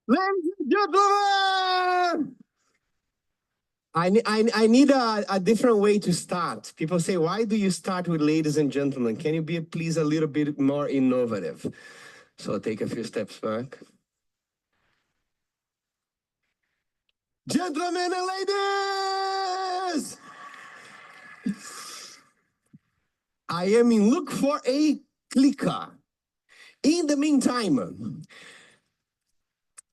Ladies and gentlemen, I need a different way to start. People say, why do you start with ladies and gentlemen? Can you be, please, a little bit more innovative? So I'll take a few steps back. Gentlemen and ladies, I am in look for a clicker. In the meantime,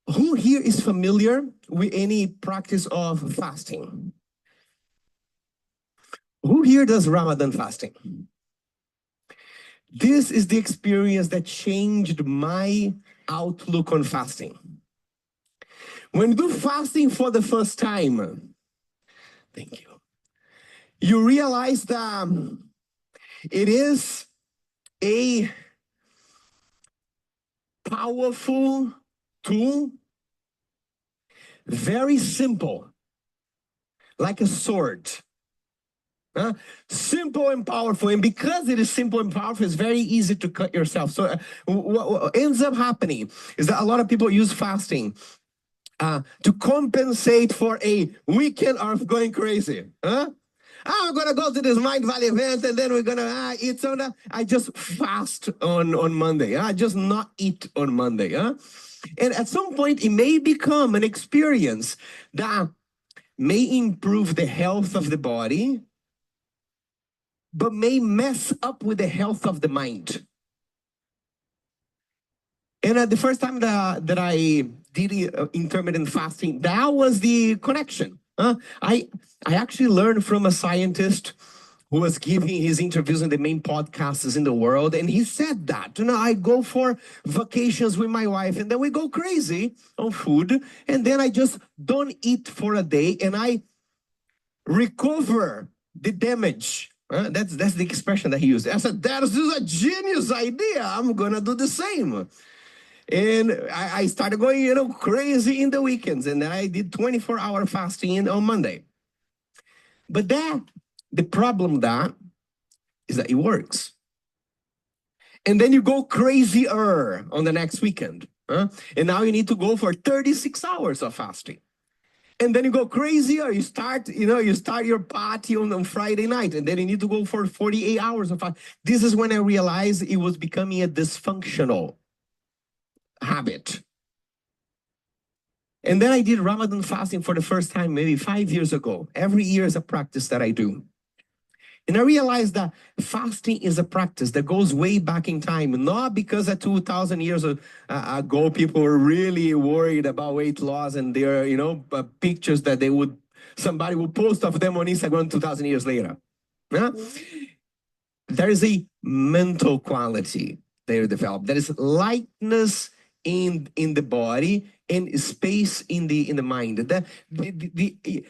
who here is familiar with any practice of fasting? Who here does Ramadan fasting? This is the experience that changed my outlook on fasting. When you do fasting for the first time, thank you, you realize that it is a powerful tool, very simple, like a sword. Simple and powerful, and because it is simple and powerful, it's very easy to cut yourself. So what ends up happening is that a lot of people use fasting to compensate for a weekend of going crazy. I'm gonna go to this MindValley event, and then we're gonna eat soda. I just fast on Monday. I just not eat on Monday. And at some point, it may become an experience that may improve the health of the body, but may mess up with the health of the mind. And the first time that I did intermittent fasting, that was the connection. I actually learned from a scientist who was giving his interviews in the main podcasts in the world, and he said that, I go for vacations with my wife, and then we go crazy on food, and then I just don't eat for a day, and I recover the damage. That's the expression that he used. I said, that is a genius idea. I'm gonna do the same. And I started going, crazy in the weekends. And then I did 24-hour fasting on Monday. But the problem is that it works. And then you go crazier on the next weekend. And now you need to go for 36 hours of fasting. And then you go crazier. You start your party on Friday night, and then you need to go for 48 hours of fast. This is when I realized it was becoming a dysfunctional habit. And then I did Ramadan fasting for the first time, maybe 5 years ago. Every year is a practice that I do. And I realized that fasting is a practice that goes way back in time, not because 2,000 years ago, people were really worried about weight loss and their, pictures that somebody would post of them on Instagram 2,000 years later. There is a mental quality they develop. There is lightness in the body and space in the mind. The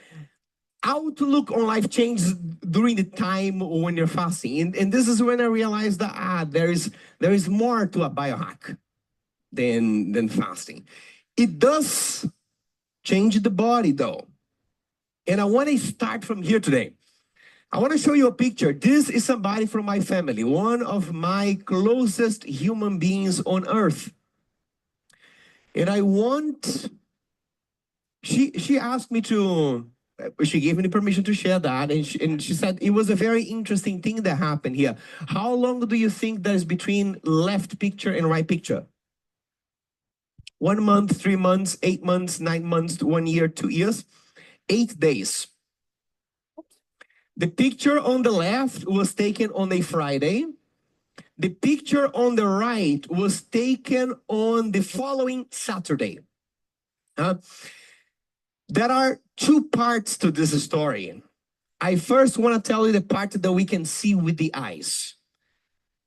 outlook on life changes during the time when you're fasting, and this is when I realized that there is more to a biohack than fasting. It does change the body though, and I want to start from here today. I want to show you a picture. This is somebody from my family, one of my closest human beings on earth, and she asked me to. She gave me the permission to share that, and she said it was a very interesting thing that happened here. How long do you think there is between left picture and right picture? 1 month, 3 months, 8 months, 9 months, 1 year, 2 years, 8 days. The picture on the left was taken on a Friday. The picture on the right was taken on the following Saturday. There are 2 parts to this story. I first want to tell you the part that we can see with the eyes.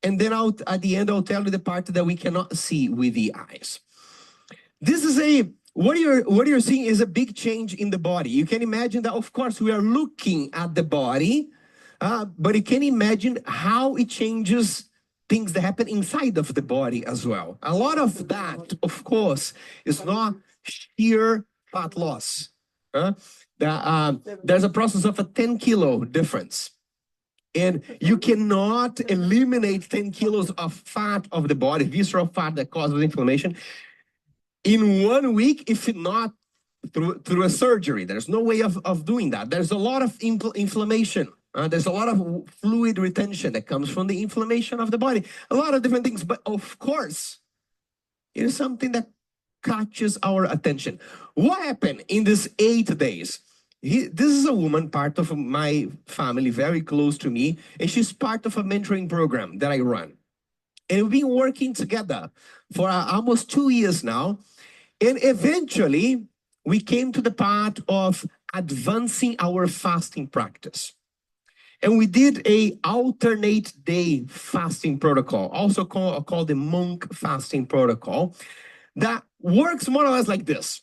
And then at the end, I'll tell you the part that we cannot see with the eyes. This is what you're seeing is a big change in the body. You can imagine that, of course, we are looking at the body, but you can imagine how it changes things that happen inside of the body as well. A lot of that, of course, is not sheer fat loss. There's a process of a 10-kilo difference. And you cannot eliminate 10 kilos of fat of the body, visceral fat that causes inflammation, in 1 week, if not through a surgery. There's no way of doing that. There's a lot of inflammation. There's a lot of fluid retention that comes from the inflammation of the body. A lot of different things. But of course, it is something that catches our attention. What happened in these 8 days? This is a woman, part of my family, very close to me, and she's part of a mentoring program that I run. And we've been working together for almost 2 years now. And eventually, we came to the part of advancing our fasting practice. And we did a alternate day fasting protocol, also called the monk fasting protocol, that works more or less like this.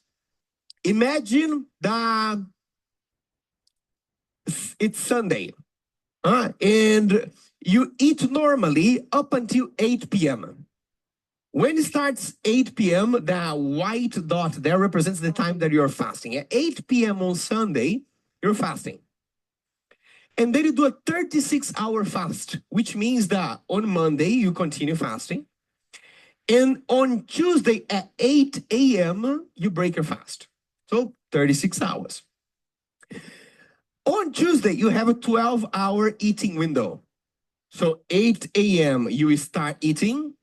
Imagine that it's Sunday, and you eat normally up until 8 p.m. When it starts 8 p.m., the white dot there represents the time that you're fasting. At 8 p.m. on Sunday, you're fasting. And then you do a 36-hour fast, which means that on Monday, you continue fasting. And on Tuesday at 8 a.m., you break your fast. So 36 hours. On Tuesday, you have a 12-hour eating window. So 8 a.m., you start eating.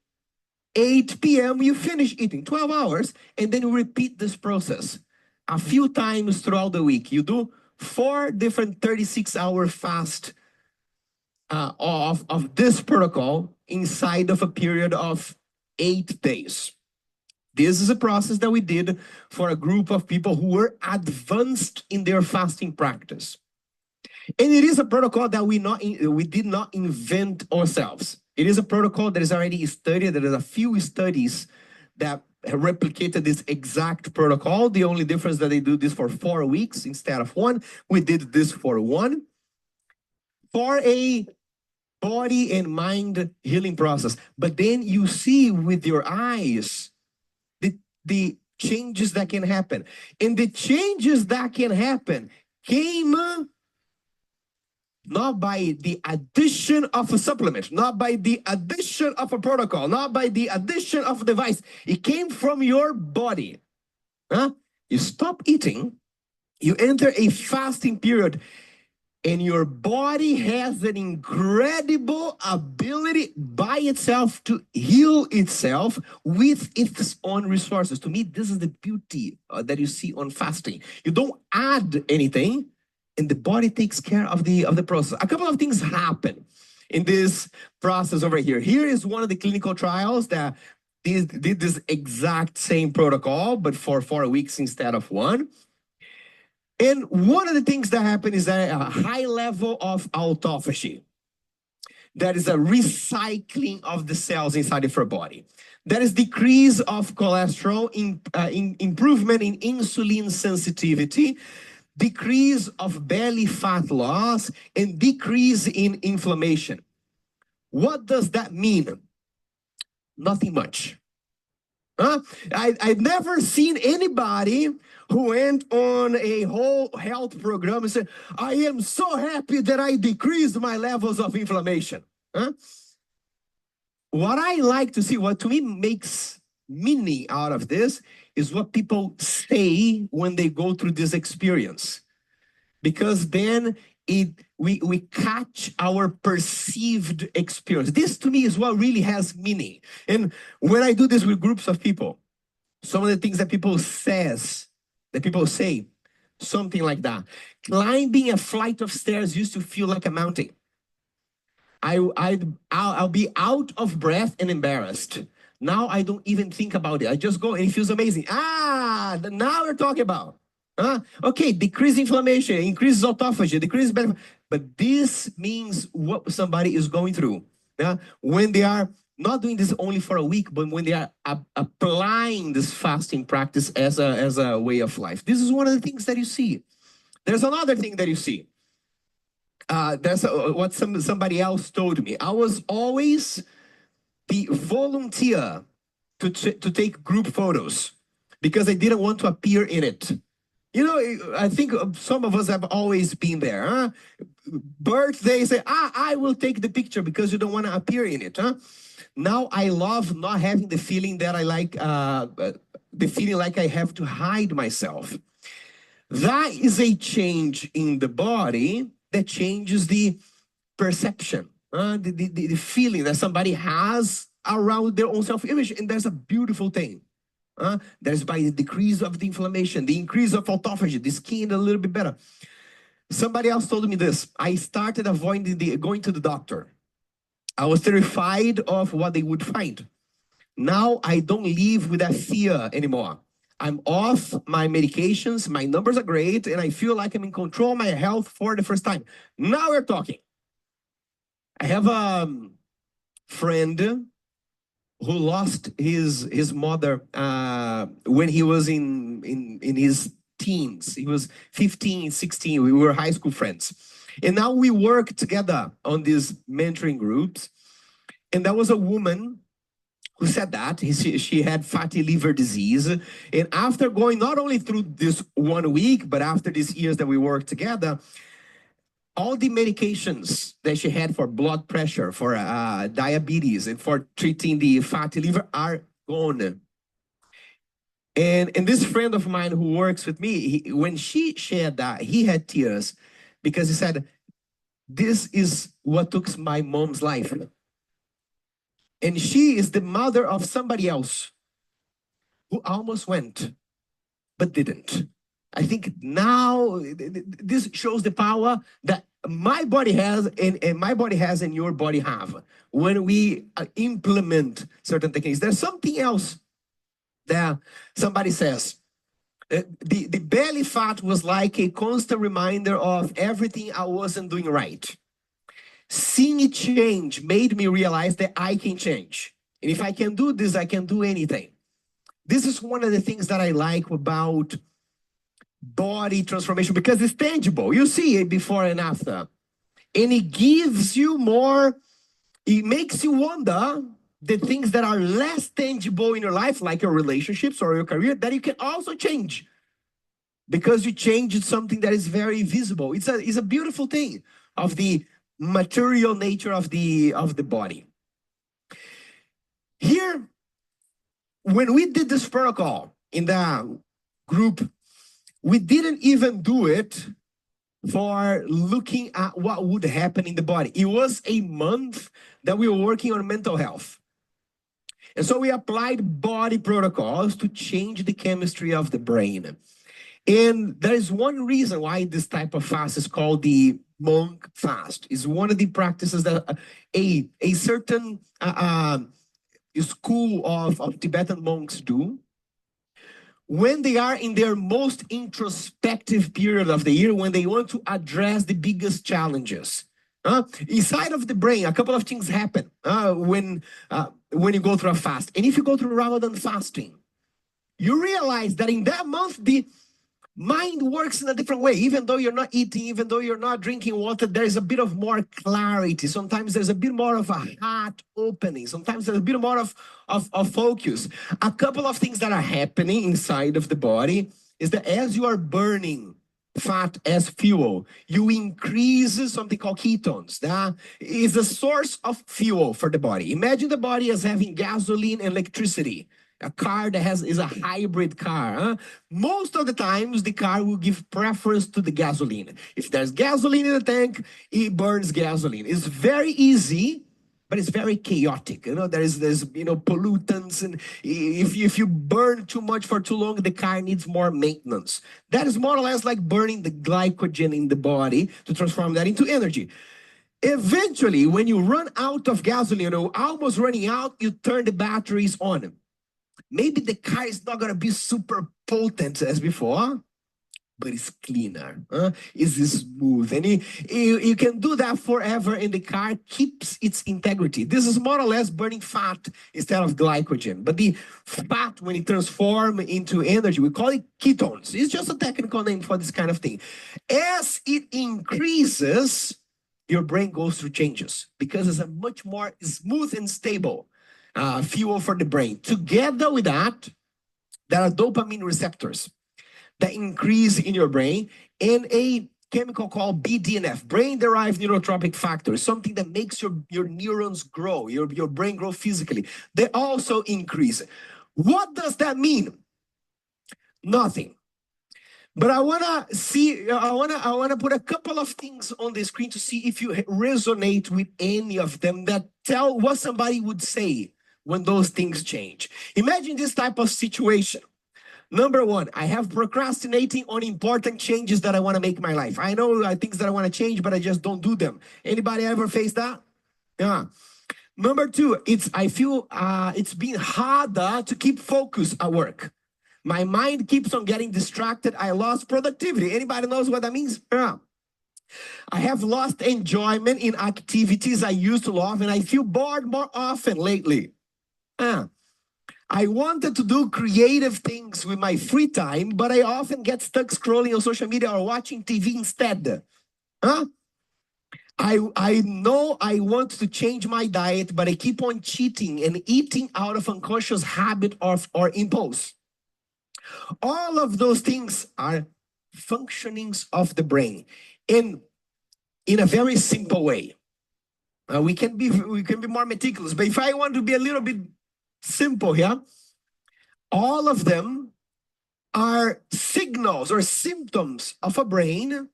8 p.m., you finish eating, 12 hours, and then you repeat this process a few times throughout the week. You do 4 different 36-hour fast of this protocol inside of a period of 8 days. This is a process that we did for a group of people who were advanced in their fasting practice. And it is a protocol that we did not invent ourselves. It is a protocol that is already studied. There are a few studies that have replicated this exact protocol. The only difference that they do this for 4 weeks instead of 1. We did this for 1. For a body and mind healing process. But then you see with your eyes the changes that can happen. And the changes that can happen came not by the addition of a supplement, not by the addition of a protocol, not by the addition of a device. It came from your body. You stop eating, you enter a fasting period, and your body has an incredible ability by itself to heal itself with its own resources. To me, this is the beauty that you see on fasting. You don't add anything, and the body takes care of the process. A couple of things happen in this process over here. Here is one of the clinical trials that did this exact same protocol, but for 4 weeks instead of 1. And one of the things that happen is that a high level of autophagy. That is a recycling of the cells inside of your body. That is decrease of cholesterol, improvement in insulin sensitivity, decrease of belly fat loss, and decrease in inflammation. What does that mean? Nothing much. I've never seen anybody who went on a whole health program and said, I am so happy that I decreased my levels of inflammation. What I like to see, what to me makes meaning out of this, is what people say when they go through this experience. Because then we catch our perceived experience. This to me is what really has meaning. And when I do this with groups of people, some of the things that people say, something like that. Climbing a flight of stairs used to feel like a mountain. I'll be out of breath and embarrassed. Now I don't even think about it. I just go and it feels amazing. Now we're talking about. Okay, decrease inflammation, increases autophagy, decreases benefit. But this means what somebody is going through. When they are not doing this only for a week, but when they are applying this fasting practice as a way of life. This is one of the things that you see. There's another thing that you see. That's what somebody else told me. I was always the volunteer to take group photos because I didn't want to appear in it. You know, I think some of us have always been there. Huh? Birthday, say, I will take the picture because you don't want to appear in it. Huh? Now I love not having the feeling that I like, the feeling like I have to hide myself. That is a change in the body that changes the perception, the feeling that somebody has around their own self-image. And that's a beautiful thing. That is by the decrease of the inflammation, the increase of autophagy, the skin a little bit better. Somebody else told me this. I started avoiding going to the doctor. I was terrified of what they would find. Now I don't live with that fear anymore. I'm off my medications, my numbers are great, and I feel like I'm in control of my health for the first time. Now we're talking. I have a friend who lost his mother when he was in his teens. He was 15, 16. We were high school friends. And now we work together on these mentoring groups. And there was a woman who said that she had fatty liver disease. And after going not only through this 1 week, but after these years that we worked together, all the medications that she had for blood pressure, for diabetes, and for treating the fatty liver are gone. And this friend of mine who works with me, when she shared that, he had tears because he said, this is what took my mom's life. And she is the mother of somebody else who almost went, but didn't. I think now this shows the power that my body has and my body has and your body have when we implement certain techniques. There's something else that somebody says. The belly fat was like a constant reminder of everything I wasn't doing right. Seeing it change made me realize that I can change. And if I can do this, I can do anything. This is one of the things that I like about body transformation because it's tangible. You see it before and after. And it gives you more, it makes you wonder the things that are less tangible in your life, like your relationships or your career, that you can also change. Because you changed something that is very visible. It's a beautiful thing of the material nature of the body. Here, when we did this protocol in the group, we didn't even do it for looking at what would happen in the body. It was a month that we were working on mental health. And so we applied body protocols to change the chemistry of the brain. And there is one reason why this type of fast is called the monk fast. It's one of the practices that a certain school of Tibetan monks do when they are in their most introspective period of the year, when they want to address the biggest challenges. Inside of the brain, a couple of things happen when you go through a fast. And if you go through Ramadan fasting, you realize that in that month, the mind works in a different way. Even though you're not eating, even though you're not drinking water, there's a bit of more clarity. Sometimes there's a bit more of a heart opening. Sometimes there's a bit more of focus. A couple of things that are happening inside of the body is that as you are burning fat as fuel, you increase something called ketones. That is a source of fuel for the body. Imagine the body as having gasoline and electricity. A car that is a hybrid car. Most of the times, the car will give preference to the gasoline. If there's gasoline in the tank, it burns gasoline. It's very easy, but it's very chaotic. There's pollutants, and if you burn too much for too long, the car needs more maintenance. That is more or less like burning the glycogen in the body to transform that into energy. Eventually, when you run out of gasoline, almost running out, you turn the batteries on. Maybe the car is not going to be super potent as before, but it's cleaner. It's smooth. And you can do that forever, and the car keeps its integrity. This is more or less burning fat instead of glycogen. But the fat, when it transforms into energy, we call it ketones. It's just a technical name for this kind of thing. As it increases, your brain goes through changes because it's a much more smooth and stable fuel for the brain. Together with that, there are dopamine receptors. that increase in your brain, and a chemical called BDNF, brain-derived neurotrophic factor, something that makes your neurons grow, your brain grow physically. They also increase. What does that mean? Nothing. But I wanna put a couple of things on the screen to see if you resonate with any of them that tell what somebody would say when those things change. Imagine this type of situation. Number one, I have procrastinating on important changes that I want to make in my life. I know things that I want to change, but I just don't do them. Anybody ever face that? Yeah. Number two, I feel it's been harder to keep focus at work. My mind keeps on getting distracted. I lost productivity. Anybody knows what that means? Yeah. I have lost enjoyment in activities I used to love, and I feel bored more often lately. Yeah. I wanted to do creative things with my free time, but I often get stuck scrolling on social media or watching TV instead. Huh? I know I want to change my diet, but I keep on cheating and eating out of unconscious habit or impulse. All of those things are functionings of the brain in a very simple way. We can be more meticulous, but if I want to be a little bit simple here, all of them are signals or symptoms of a brain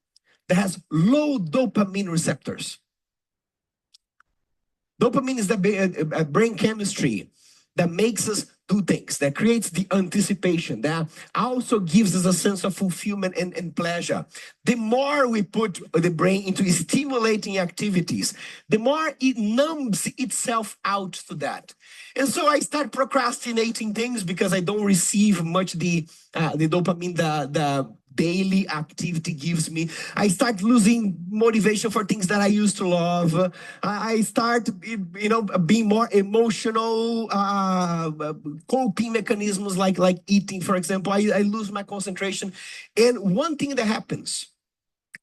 that has low dopamine receptors. Dopamine is the brain chemistry that makes us do things, that creates the anticipation, that also gives us a sense of fulfillment and pleasure. The more we put the brain into stimulating activities, the more it numbs itself out to that. And so I start procrastinating things because I don't receive much the dopamine the daily activity gives me. I start losing motivation for things that I used to love. I start, being more emotional, coping mechanisms like eating, for example. I lose my concentration. And one thing that happens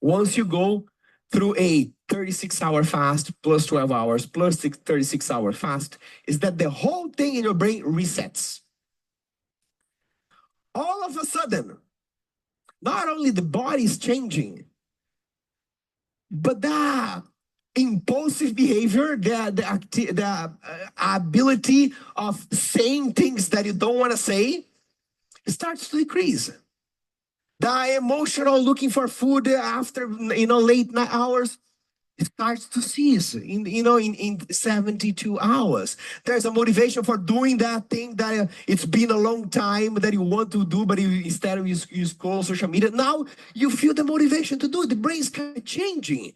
once you go through a 36-hour fast plus 12 hours plus 36-hour fast is that the whole thing in your brain resets. All of a sudden, not only the body is changing, but the impulsive behavior, the ability of saying things that you don't want to say starts to decrease. The emotional looking for food after late night hours, it starts to cease in 72 hours. There's a motivation for doing that thing that it's been a long time that you want to do, but instead of you scroll social media. Now you feel the motivation to do it. The brain's kind of changing.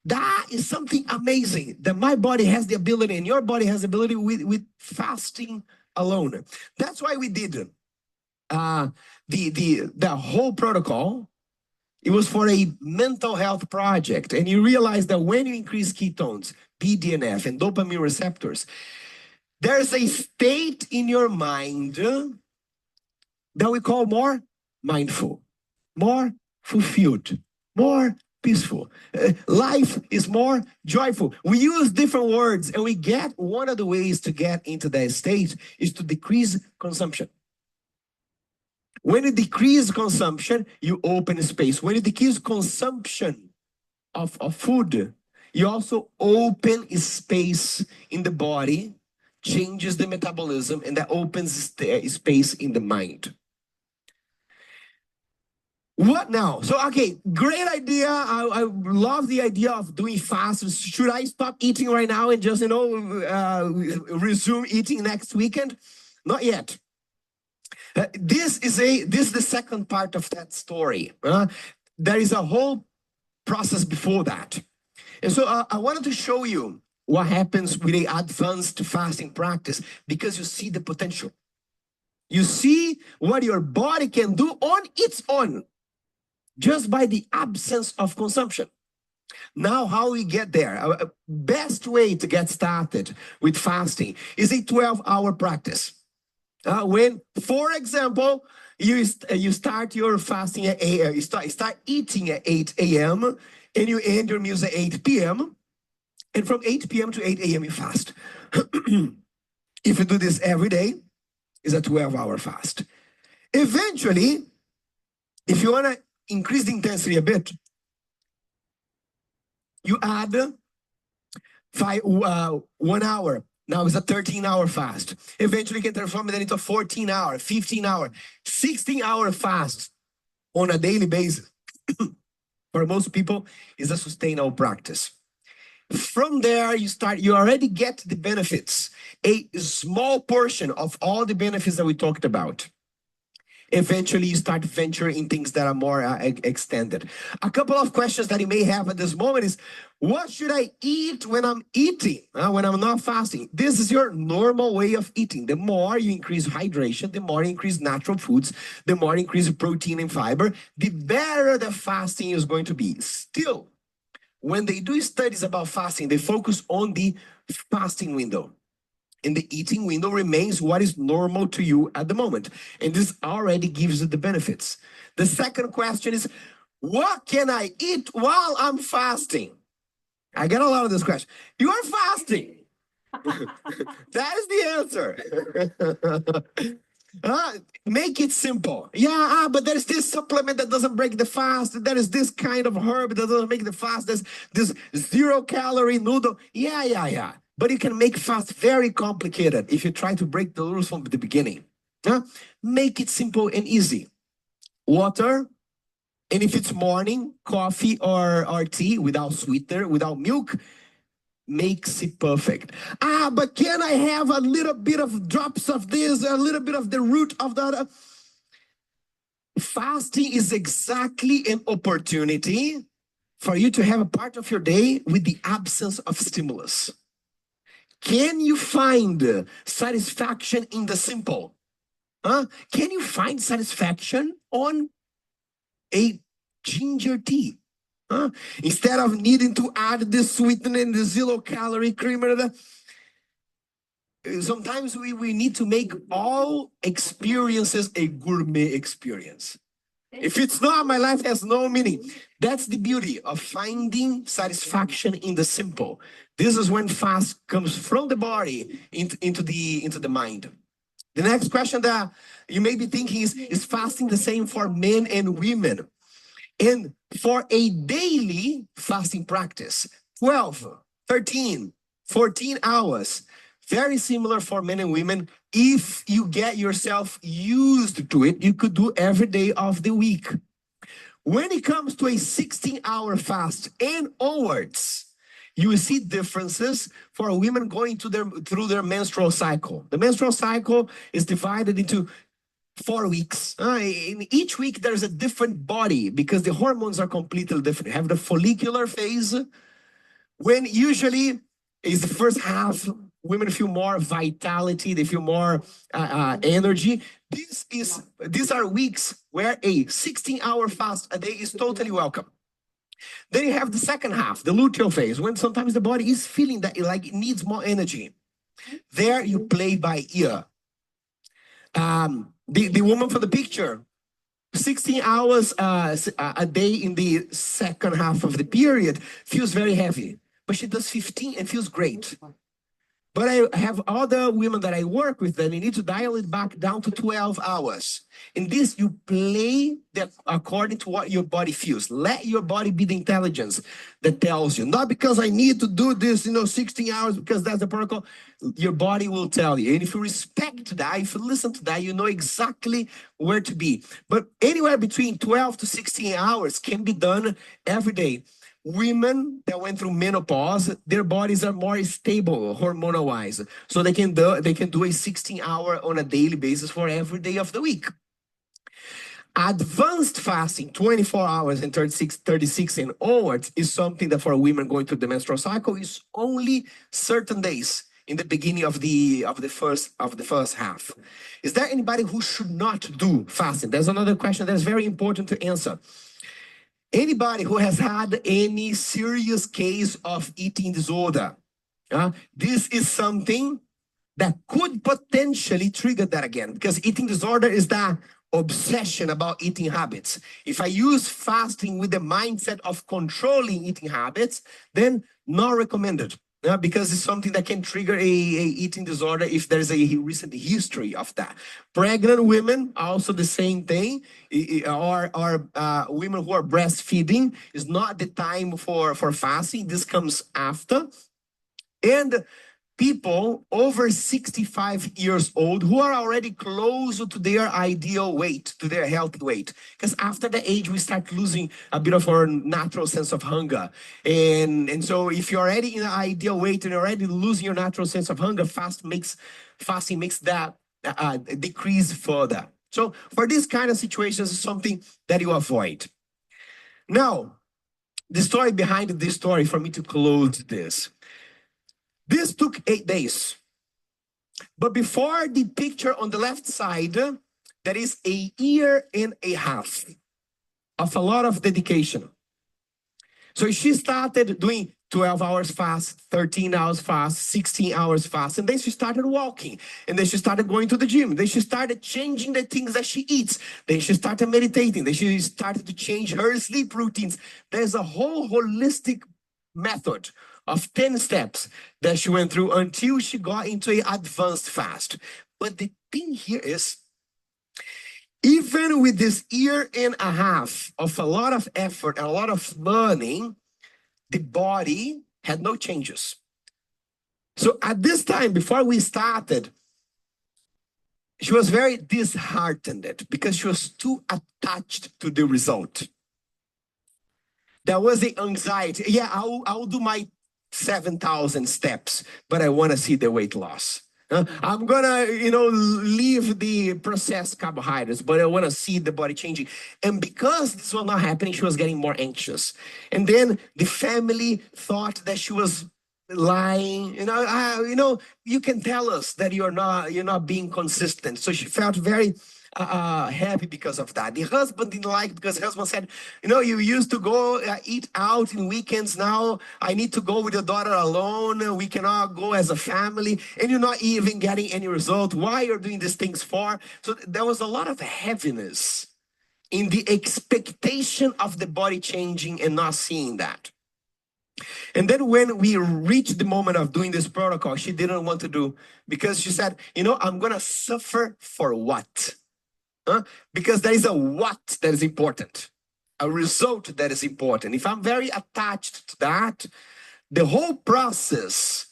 That is something amazing that my body has the ability and your body has the ability with fasting alone. That's why we did the whole protocol. It was for a mental health project. And you realize that when you increase ketones, BDNF, and dopamine receptors, there's a state in your mind that we call more mindful, more fulfilled, more peaceful. Life is more joyful. We use different words, and one of the ways to get into that state is to decrease consumption. When you decrease consumption, you open space. When you decrease consumption of food, you also open space in the body, changes the metabolism, and that opens space in the mind. What now? So, okay, great idea. I love the idea of doing fast. Should I stop eating right now and just, resume eating next weekend? Not yet. This is the second part of that story. There is a whole process before that. And so I wanted to show you what happens with the advanced fasting practice because you see the potential. You see what your body can do on its own just by the absence of consumption. Now, how we get there? Best way to get started with fasting is a 12-hour practice. When, for example, you start your fasting at 8, you start eating at 8 a.m. and you end your meals at 8 p.m. And from 8 p.m. to 8 a.m. you fast. If you do this every day, it's a 12-hour fast. Eventually, If you want to increase the intensity a bit, you add 1 hour. Now it's a 13-hour fast. Eventually you can transform it into a 14-hour, 15-hour, 16-hour fast on a daily basis. For most people, is a sustainable practice. From there, you already get the benefits, a small portion of all the benefits that we talked about. Eventually, you start venturing in things that are more extended. A couple of questions that you may have at this moment is, what should I eat when I'm eating, when I'm not fasting? This is your normal way of eating. The more you increase hydration, the more you increase natural foods, the more you increase protein and fiber, the better the fasting is going to be. Still, when they do studies about fasting, they focus on the fasting window. And the eating window remains what is normal to you at the moment. And this already gives you the benefits. The second question is, what can I eat while I'm fasting? I get a lot of this question. You are fasting. That is the answer. Make it simple. Yeah, but there's this supplement that doesn't break the fast. There is this kind of herb that doesn't make the fast. There's this 0-calorie noodle. Yeah. But you can make fast very complicated if you try to break the rules from the beginning. Make it simple and easy. Water, and if it's morning, coffee or tea without sweetener, without milk, makes it perfect. But can I have a little bit of drops of this, a little bit of the root of that? Fasting is exactly an opportunity for you to have a part of your day with the absence of stimulus. Can you find satisfaction in the simple? Can you find satisfaction on a ginger tea? Instead of needing to add this sweetener and the 0-calorie creamer. Sometimes we need to make all experiences a gourmet experience. If it's not, my life has no meaning. That's the beauty of finding satisfaction in the simple. This is when fast comes from the body into the mind. The next question that you may be thinking is fasting the same for men and women? And for a daily fasting practice, 12, 13, 14 hours, very similar for men and women. If you get yourself used to it, you could do every day of the week. When it comes to a 16-hour fast and onwards, you will see differences for women going through their menstrual cycle. The menstrual cycle is divided into 4 weeks. In each week, there's a different body because the hormones are completely different. You have the follicular phase, when usually is the first half. Women feel more vitality, they feel more energy. These are weeks where a 16-hour fast a day is totally welcome. Then you have the second half, the luteal phase, when sometimes the body is feeling that it needs more energy. There you play by ear. The woman from the picture, 16 hours a day in the second half of the period feels very heavy, but she does 15 and feels great. But I have other women that I work with that you need to dial it back down to 12 hours. In this, you play that according to what your body feels. Let your body be the intelligence that tells you. Not because I need to do this, 16 hours because that's the protocol. Your body will tell you. And if you respect that, if you listen to that, you know exactly where to be. But anywhere between 12 to 16 hours can be done every day. Women that went through menopause, their bodies are more stable hormonal-wise. So they can do a 16-hour on a daily basis for every day of the week. Advanced fasting, 24 hours and 36 and onwards, is something that for women going through the menstrual cycle is only certain days in the beginning of the first half. Is there anybody who should not do fasting? There's another question that's very important to answer. Anybody who has had any serious case of eating disorder, this is something that could potentially trigger that again, because eating disorder is that obsession about eating habits. If I use fasting with the mindset of controlling eating habits, then not recommended. because it's something that can trigger a eating disorder if there's a recent history of that. Pregnant women, also the same thing, or women who are breastfeeding is not the time for fasting. This comes after. And people over 65 years old who are already close to their ideal weight, to their healthy weight. Because after the age, we start losing a bit of our natural sense of hunger. And so if you're already in an ideal weight and you're already losing your natural sense of hunger, fasting makes that decrease further. So for these kind of situations, it's something that you avoid. Now, the story behind this story, for me to close this. This took 8 days. But before the picture on the left side, there is a year and a half of a lot of dedication. So she started doing 12 hours fast, 13 hours fast, 16 hours fast. And then she started walking. And then she started going to the gym. Then she started changing the things that she eats. Then she started meditating. Then she started to change her sleep routines. There's a whole holistic method of 10 steps that she went through until she got into an advanced fast. But the thing here is, even with this year and a half of a lot of effort and a lot of learning, the body had no changes. So at this time, before we started, she was very disheartened because she was too attached to the result. There was the anxiety. Yeah, I'll do my 7,000 steps, but I want to see the weight loss. I'm gonna, leave the processed carbohydrates, but I want to see the body changing. And because this was not happening, she was getting more anxious. And then the family thought that she was lying. You can tell us that you're not being consistent. So she felt very happy because of that. The husband didn't like it because the husband said, you used to go eat out in weekends. Now I need to go with your daughter alone. We cannot go as a family, and you're not even getting any result. Why you're doing these things for? So there was a lot of heaviness in the expectation of the body changing and not seeing that. And then when we reached the moment of doing this protocol, she didn't want to do, because she said, I'm going to suffer for what? Because there is a what that is important, a result that is important. If I'm very attached to that, the whole process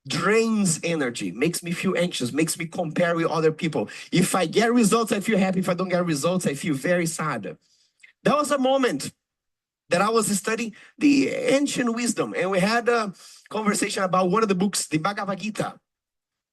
drains energy, makes me feel anxious, makes me compare with other people. If I get results, I feel happy. If I don't get results, I feel very sad. That was a moment that I was studying the ancient wisdom, and we had a conversation about one of the books, the Bhagavad Gita.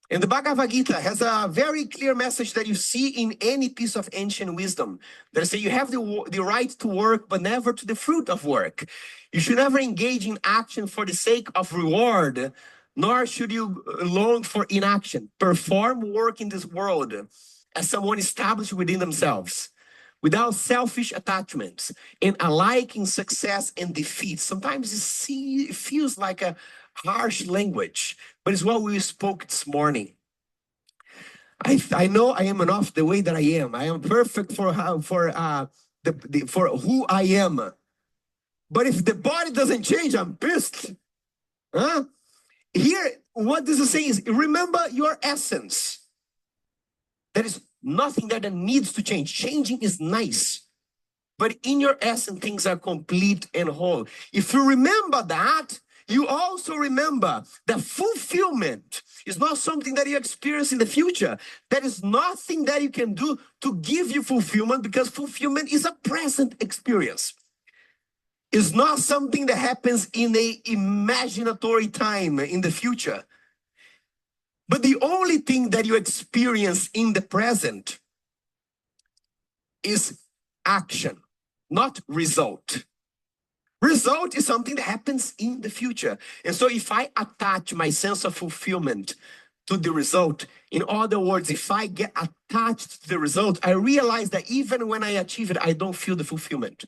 And the Bhagavad Gita has a very clear message that you see in any piece of ancient wisdom. That say you have the right to work, but never to the fruit of work. You should never engage in action for the sake of reward, nor should you long for inaction. Perform work in this world as someone established within themselves, without selfish attachments, and alike in success and defeat. Sometimes it feels like a harsh language, but it's what we spoke this morning. I know I am enough the way that I am. I am perfect for who I am. But if the body doesn't change, I'm pissed. Here, what this is saying is, remember your essence. There is nothing that needs to change. Changing is nice. But in your essence, things are complete and whole. If you remember that, you also remember that fulfillment is not something that you experience in the future. There is nothing that you can do to give you fulfillment, because fulfillment is a present experience. It's not something that happens in an imaginatory time in the future. But the only thing that you experience in the present is action, not result. Result is something that happens in the future. And so if I attach my sense of fulfillment to the result, in other words, if I get attached to the result, I realize that even when I achieve it, I don't feel the fulfillment.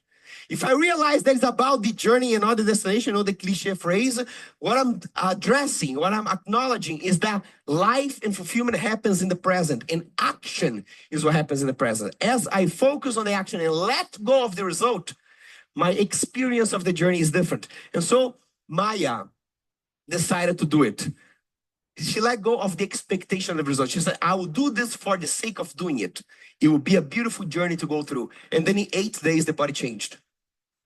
If I realize that it's about the journey and not the destination, or the cliche phrase, what I'm addressing, what I'm acknowledging is that life and fulfillment happens in the present, and action is what happens in the present. As I focus on the action and let go of the result, my experience of the journey is different. And so Maya decided to do it. She let go of the expectation of the result. She said, I will do this for the sake of doing it. It will be a beautiful journey to go through. And then in 8 days, the body changed.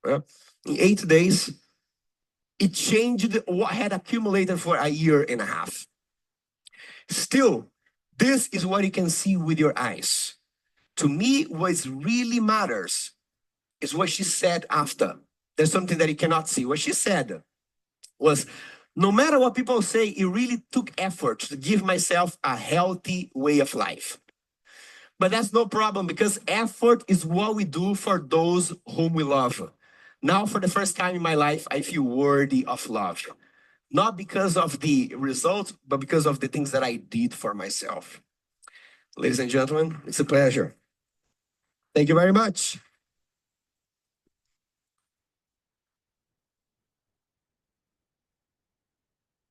In 8 days, it changed what had accumulated for a year and a half. Still, this is what you can see with your eyes. To me, what really matters is what she said after. There's something that you cannot see. What she said was, no matter what people say, it really took effort to give myself a healthy way of life. But that's no problem, because effort is what we do for those whom we love. Now, for the first time in my life, I feel worthy of love. Not because of the results, but because of the things that I did for myself. Ladies and gentlemen, it's a pleasure. Thank you very much.